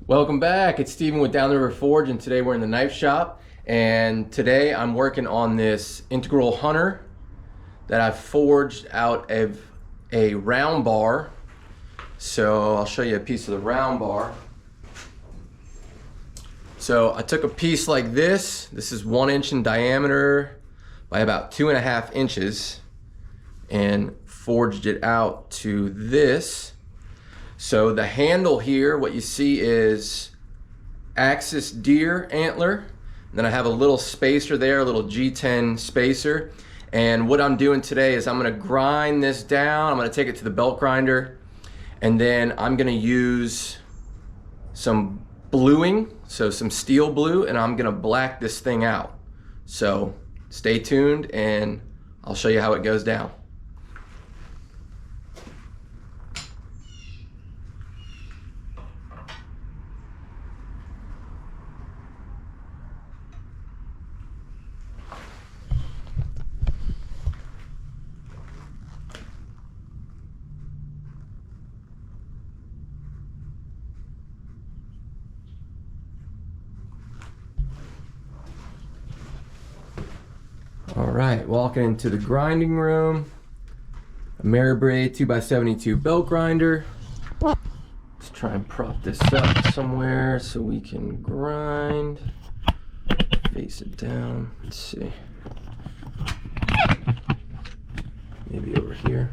Welcome back. It's Steven with Down the River Forge, and today we're in the knife shop. And today I'm working on this integral hunter that I've forged out of a round bar. So I'll show you a piece of the round bar. So I took a piece like this. This is 1 inch in diameter by about 2.5 inches and forged it out to this. So the handle here, what you see is axis deer antler. And then I have a little spacer there, a little G10 spacer. And what I'm doing today is I'm gonna grind this down. I'm gonna take it to the belt grinder. And then I'm gonna use some bluing, so some steel blue, and I'm gonna black this thing out. So stay tuned and I'll show you how it goes down. All right, walking into the grinding room. Ameribrade 2x72 belt grinder. Let's try and prop this up somewhere so we can grind. Face it down. Let's see. Maybe over here.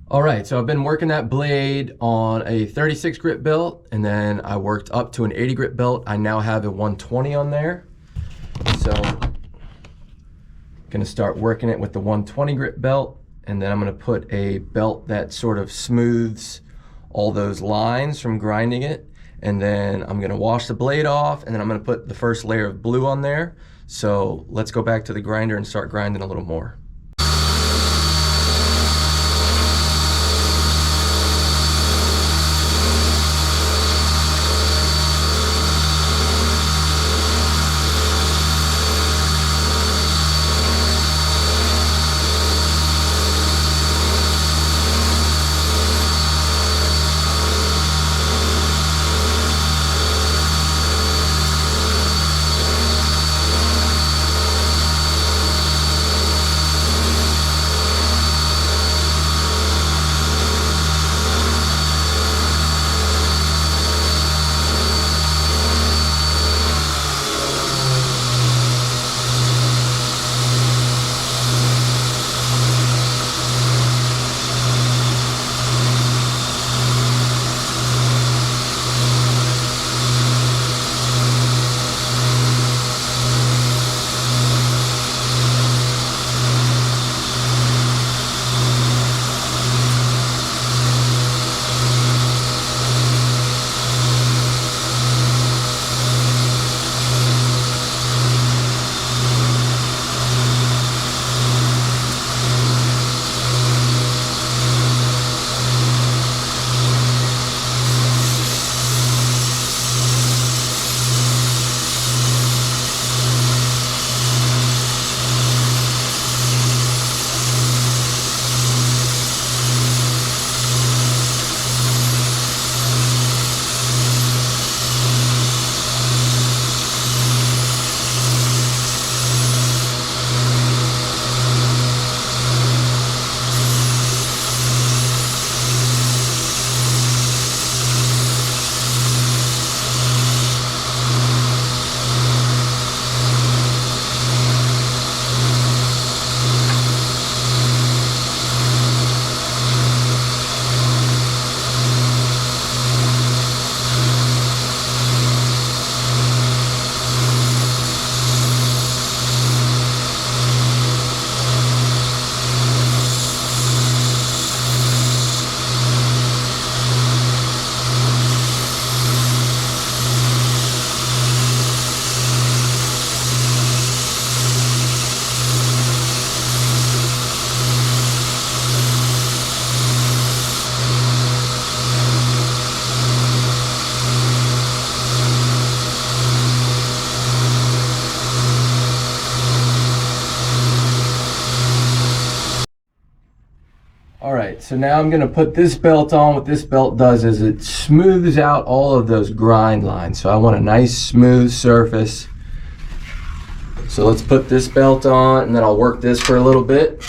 All right, so I've been working that blade on a 36 grit belt, and then I worked up to an 80 grit belt. I now have a 120 on there. So I'm gonna start working it with the 120 grit belt, and then I'm gonna put a belt that sort of smooths all those lines from grinding it. And then I'm gonna wash the blade off, and then I'm gonna put the first layer of blue on there. So let's go back to the grinder and start grinding a little more. All right, so now I'm gonna put this belt on. What this belt does is it smooths out all of those grind lines. So I want a nice smooth surface. So let's put this belt on, and then I'll work this for a little bit.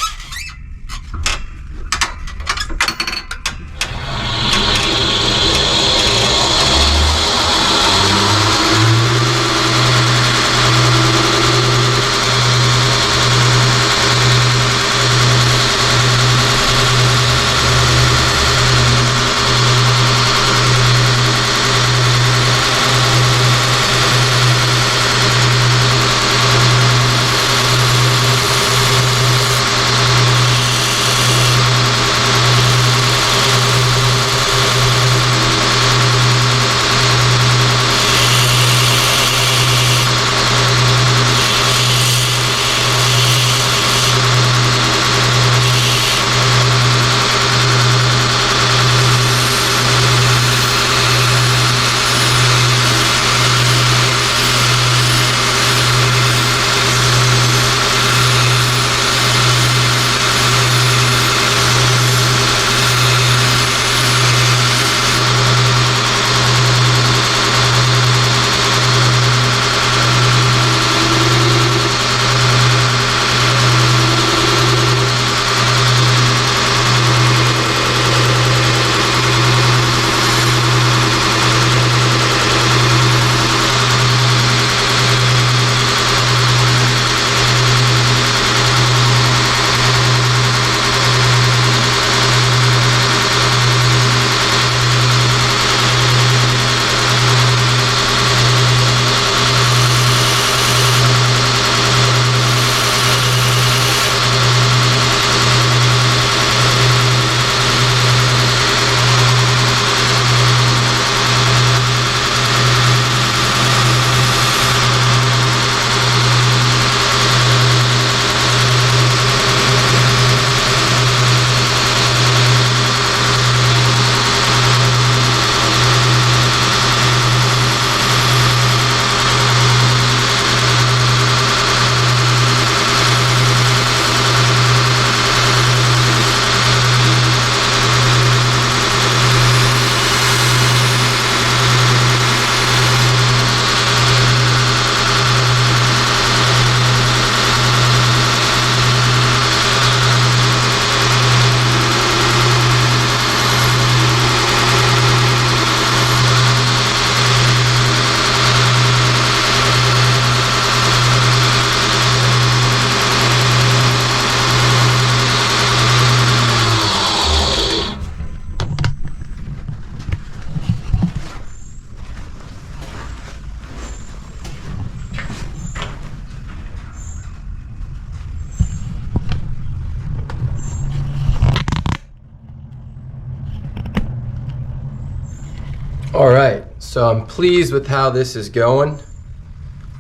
All right, so I'm pleased with how this is going.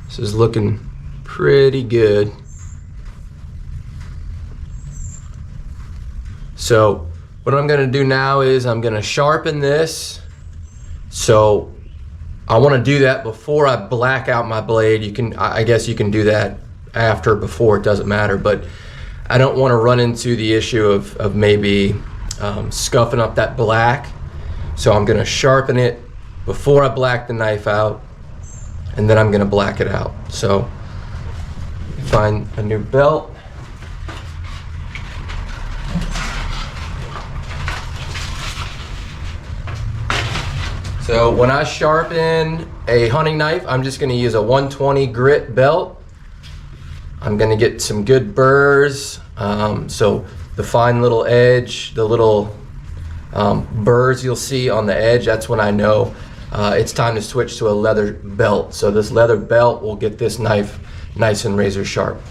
This is looking pretty good. So what I'm gonna do now is I'm gonna sharpen this. So I wanna do that before I black out my blade. You can, I guess you can do that after, before, it doesn't matter, but I don't wanna run into the issue of maybe scuffing up that black. So I'm gonna sharpen it before I black the knife out, and then I'm gonna black it out. So find a new belt. So when I sharpen a hunting knife, I'm just gonna use a 120 grit belt. I'm gonna get some good burrs. So the fine little edge, the little burrs you'll see on the edge, that's when I know it's time to switch to a leather belt. So this leather belt will get this knife nice and razor sharp.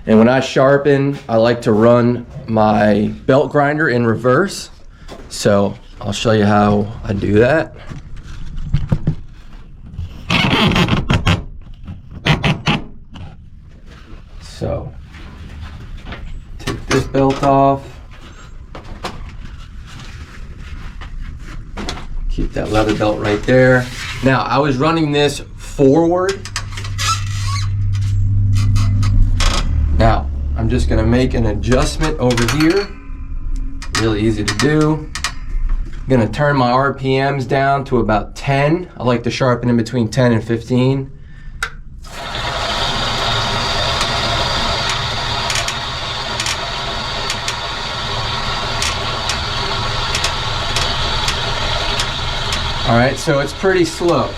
And when I sharpen, I like to run my belt grinder in reverse. So I'll show you how I do that. So take this belt off. Keep that leather belt right there. Now, I was running this forward. Now, I'm just gonna make an adjustment over here. Really easy to do. I'm gonna turn my RPMs down to about 10. I like to sharpen in between 10 and 15. All right, so it's pretty slow.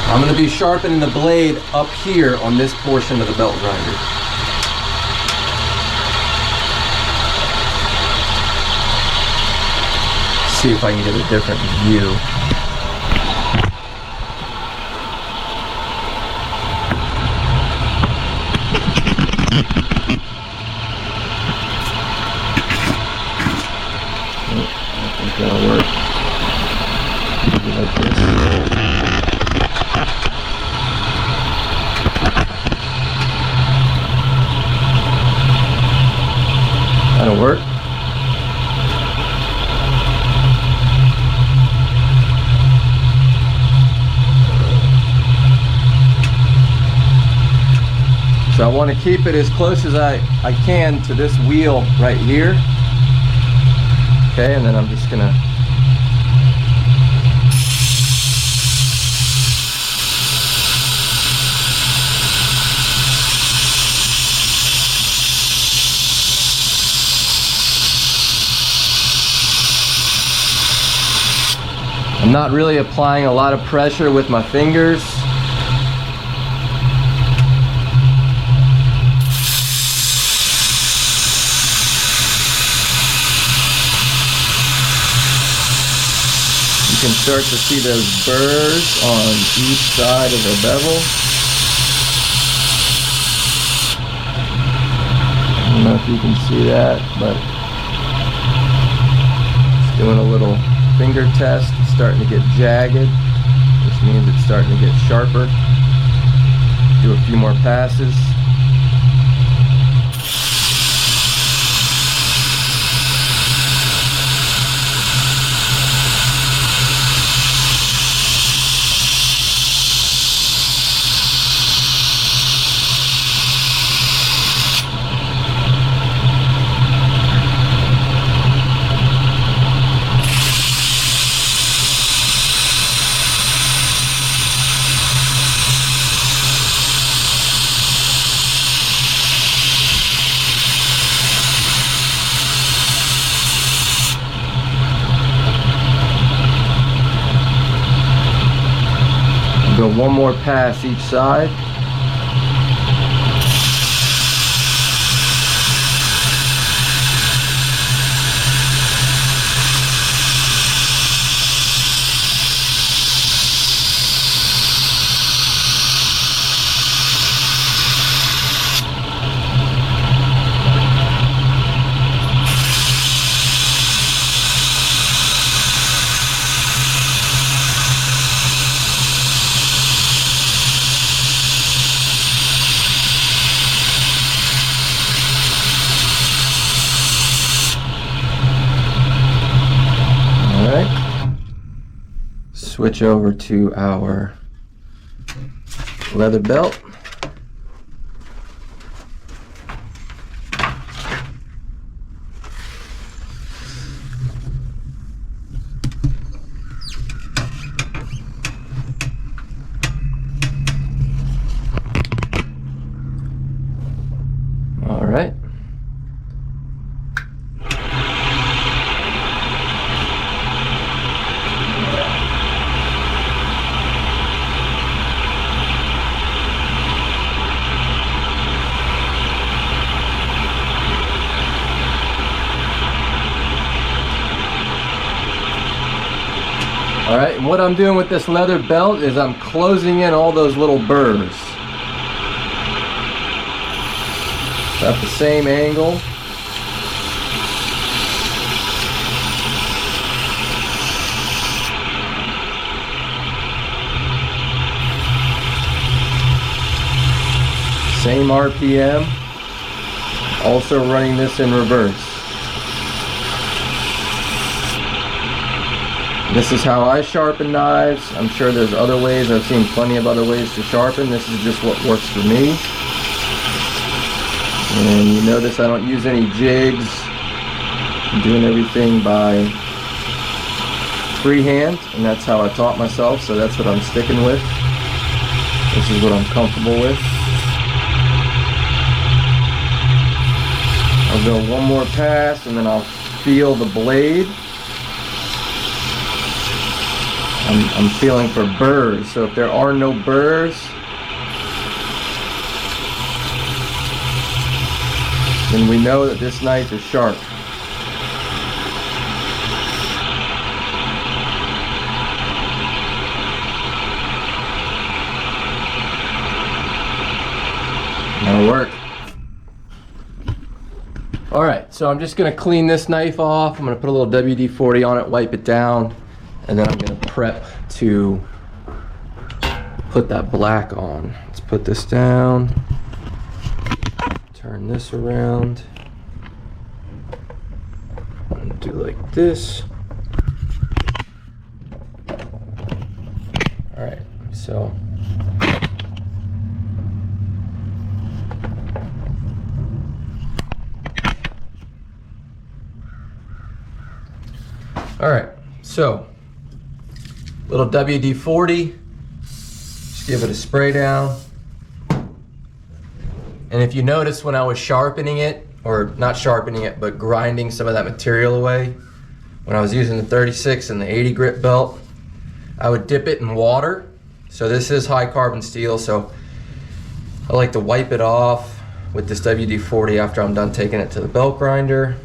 I'm gonna be sharpening the blade up here on this portion of the belt grinder. See if I can get a different view. I think that'll work. Like this. That'll work. So I want to keep it as close as I can to this wheel right here. Okay, and then I'm just gonna I'm not really applying a lot of pressure with my fingers. You can start to see those burrs on each side of the bevel. I don't know if you can see that, but it's doing a little finger test. It's starting to get jagged, which means it's starting to get sharper. Do a few more passes. Go one more pass each side. switch over to our leather belt. All right. All right, and what I'm doing with this leather belt is I'm closing in all those little burrs. At the same angle. Same RPM. Also running this in reverse. This is how I sharpen knives. I'm sure there's other ways. I've seen plenty of other ways to sharpen. This is just what works for me. And you notice I don't use any jigs. I'm doing everything by freehand, and that's how I taught myself, so that's what I'm sticking with. This is what I'm comfortable with. I'll go one more pass and then I'll feel the blade. I'm feeling for burrs, so if there are no burrs, then we know that this knife is sharp. That'll work. Alright, so I'm just going to clean this knife off. I'm going to put a little WD-40 on it, wipe it down, and then I'm going to prep to put that black on. Let's put this down, turn this around, and do like this. Alright, so alright, so little WD-40, just give it a spray down. And if you notice when I was sharpening it, or not sharpening it, but grinding some of that material away, when I was using the 36 and the 80 grit belt, I would dip it in water. So this is high carbon steel, so I like to wipe it off with this WD-40 after I'm done taking it to the belt grinder.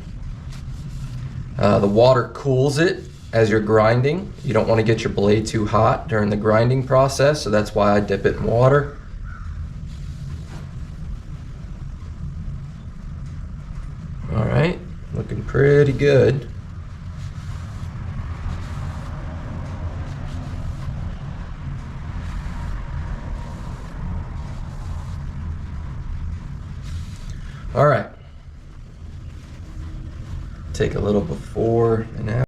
The water cools it as you're grinding. You don't want to get your blade too hot during the grinding process, so that's why I dip it in water. All right, looking pretty good. All right. Take a little before and after.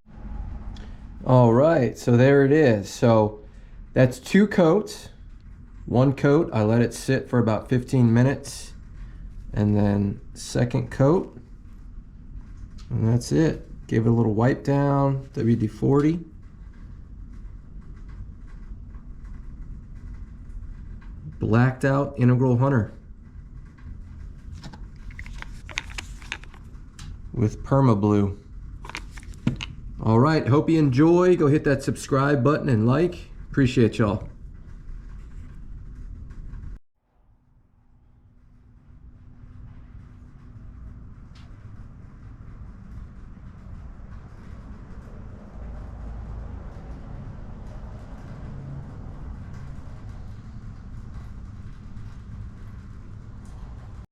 All right, so there it is. So that's 2 coats. 1 coat, I let it sit for about 15 minutes. And then second coat. And that's it. Give it a little wipe down, WD-40. Blacked out Integral Hunter with Permablue. All right, hope you enjoy. Go hit that subscribe button and like. Appreciate y'all.